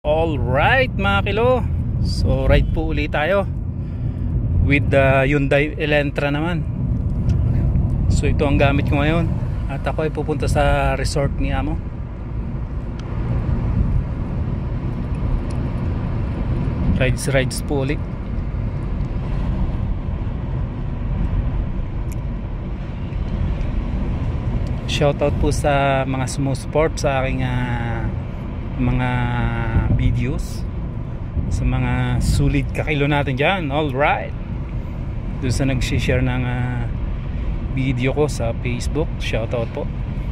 Alright mga kilo, so ride po ulit tayo with the Hyundai Elantra naman. So ito ang gamit ko ngayon at ako ay pupunta sa resort ni Amo. Rides po ulit. Shoutout po sa mga sumusupport sa aking mga videos, sa mga sulit kakilo natin dyan. Alright, doon sa nag-share ng video ko sa Facebook, shoutout po.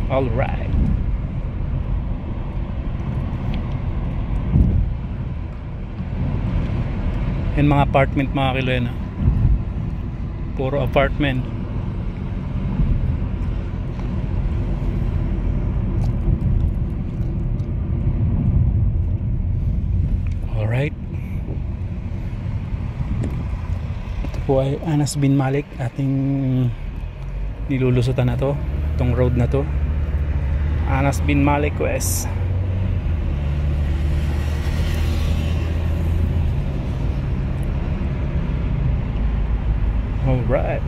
Alright, yan mga apartment mga kilo yan, puro apartment. Alright, ito po ay Anas bin Malik, ating nilulusutan na to, itong road na to, Anas bin Malik West. Alright,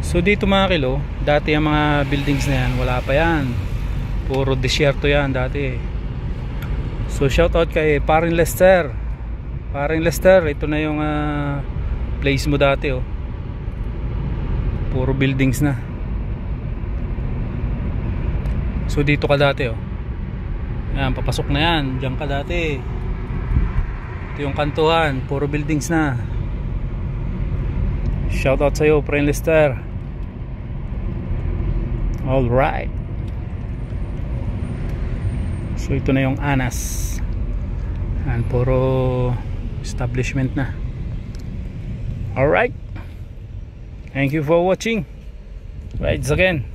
so dito mga kilo, dati ang mga buildings na yan wala pa yan, puro disyerto yan dati. So shoutout kay Paring Lester. Paring Lester, ito na yung place mo dati, oh. Puro buildings na. So dito ka dati, oh. Yan, papasok na yan. Diyan ka dati. Ito yung kantuhan, puro buildings na. Shoutout sa'yo, Paring Lester. Alright, so ito na yung Anas. And puro establishment na. Alright, thank you for watching. Rides again.